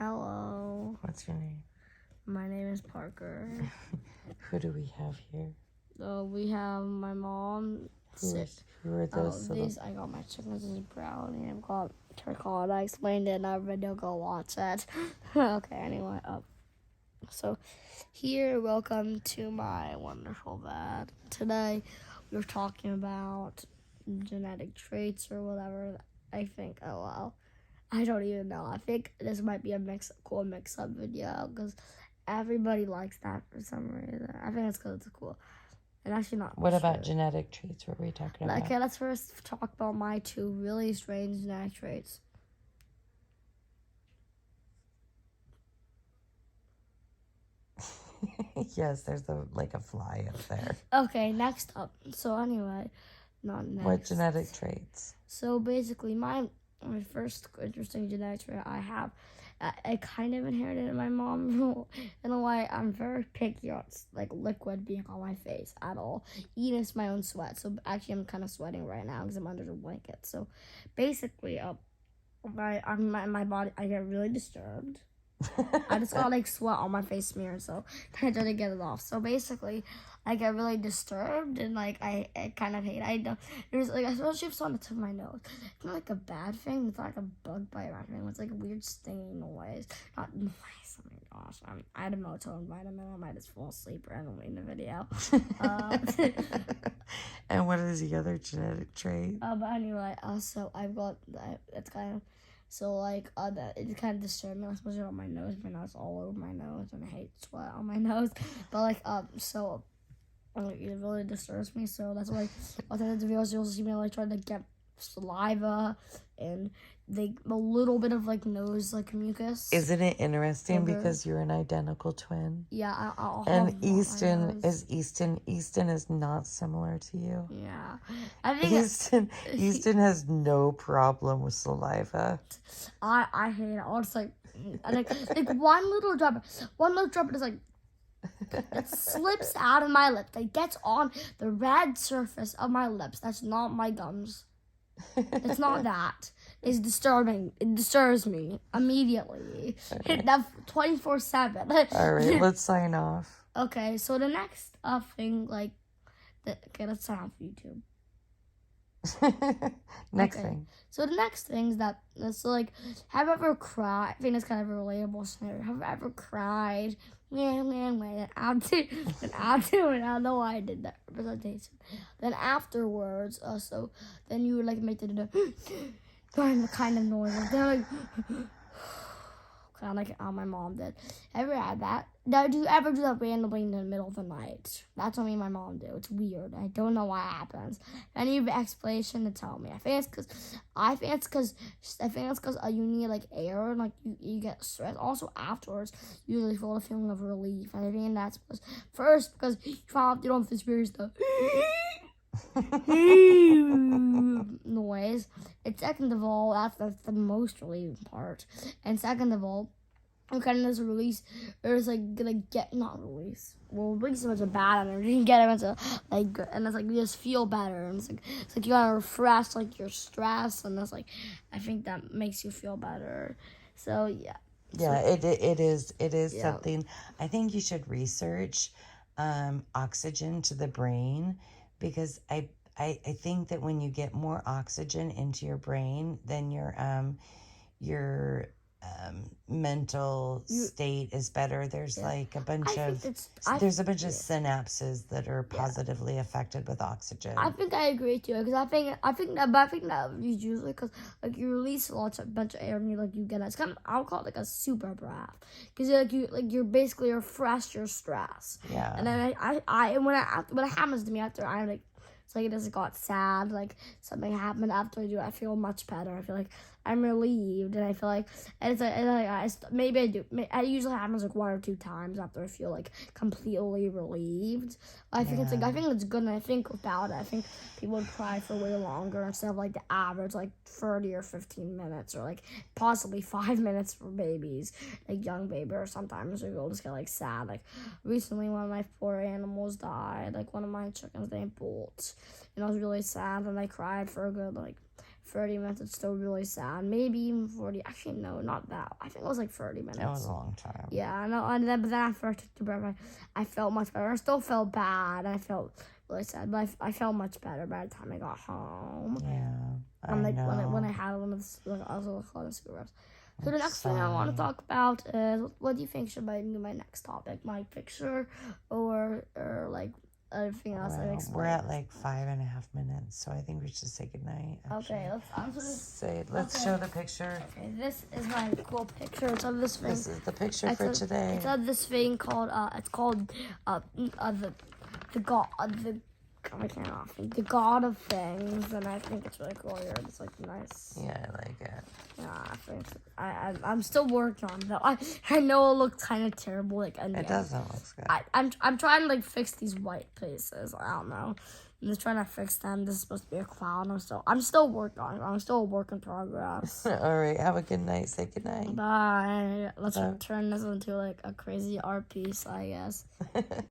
Hello. What's your name? My name is Parker. Who do we have here? We have my mom. Who are those? I got my chickens. This is Brownie. I've got Turcot. I explained it in our video. Go watch it. Okay, anyway. So here, welcome to my wonderful vet. Today, we're talking about genetic traits or whatever. I think, I don't even know. I think this might be a cool mix-up video because everybody likes that for some reason. I think it's because it's cool. And actually not. What about genetic traits? What were we talking about? Okay, let's first talk about my two really strange genetic traits. Yes, there's a fly up there. Okay, next up. So anyway, not next. What genetic traits? So basically, my first interesting genetic trait I have, I kind of inherited my mom. In a way, I'm very picky on liquid being on my face at all. Even it's my own sweat. So actually, I'm kind of sweating right now because I'm under the blanket. So basically, my body, I get really disturbed. I just got sweat on my face mirror, so I tried to get it off. So basically, I get really disturbed and I kind of hate it. I don't. There's especially if it's on the tip of my nose. It's not a bad thing. It's not a bug bite or anything. It's a weird stinging noise. Not noise. Oh my gosh. I had a melatonin vitamin. I might just fall asleep randomly in the video. And what is the other genetic trait? But anyway, so I've got that. It's kind of. So, that it kind of disturbed me, especially on my nose. My nose all over my nose, and I hate sweat on my nose. But, it really disturbs me. So, that's why I think the videos you'll see me, trying to get saliva and a little bit of, nose, mucus. Isn't it interesting because you're an identical twin? Yeah, I'll and have Easton is not similar to you. Yeah. I think Easton has no problem with saliva. I hate it. I'll just one little drop is it slips out of my lips. It gets on the red surface of my lips. That's not my gums. It's not that. It's disturbing. It disturbs me immediately. Okay. 24/7. All right, let's sign off. Okay, so the next thing, okay, let's sign off YouTube. Next thing. So the next thing is that have you ever cried? I think it's kind of a relatable scenario. Have you ever cried? And I don't know why I did that representation. Then afterwards, then you would make the kind of noise. Then kind of how my mom did. Ever had that? Now, do you ever do that randomly in the middle of the night? That's what me and my mom do. It's weird. I don't know why it happens. Any explanation to tell me? I think it's because you need air and you get stressed. Also afterwards, you really feel a feeling of relief. And I think that's first because you don't have to experience the noise. And second of all, that's the most relieving part. And second of all, kind of this release, or it's gonna get not release. Well, release a bunch of bad energy. You can get a bunch of good, and it's you just feel better, and it's you gotta refresh your stress, and that's I think that makes you feel better. So yeah. Yeah, it is something. I think you should research oxygen to the brain, because I think that when you get more oxygen into your brain, then your mental state is better. There's a bunch of synapses that are positively affected with oxygen. I think I agree too, because I think that is usually because you release a bunch of air and you get it's kind of, I'll call it a super breath, because you're basically refresh your stress. Yeah. And then when it happens to me after I'm it's it just got sad, something happened after I do it, I feel much better. I feel I'm relieved, and I feel and it's maybe I do. It usually happens one or two times after I feel completely relieved. I think I think it's good, and I think without it, I think people would cry for way longer instead of the average 30 or 15 minutes, or possibly 5 minutes for babies, young baby, or sometimes we'll just get sad. Recently, one of my poor animals died. One of my chickens named Bolt, and I was really sad, and I cried for a good 30 minutes, it's still really sad. Maybe even 40. Actually, no, not that. I think it was like 30 minutes. It was a long time. Yeah, I know. But then after I took the breath, I felt much better. I still felt bad. I felt really sad, but I felt much better by the time I got home. Yeah, And like know. when I had one of the, I was like on the school reps. So the next thing I want to talk about is, what do you think should be my next topic? My picture or like everything else I explained? We're at like 5.5 minutes, so I think we should say goodnight. Okay, Let's show the picture. Okay, this is my cool picture. It's of this thing. This is the picture for today. It's of this thing called the God of Things, and I think it's really cool here. It's like nice. Yeah, I like it. Yeah, I think I'm still working on it though. I know it looks kind of terrible. Like, it doesn't look good. I'm trying to like fix these white places. I don't know. I'm just trying to fix them. This is supposed to be a cloud. I'm still working on it. I'm still a work in progress. All right. Have a good night. Say good night. Bye. Let's turn this into like a crazy art piece, I guess.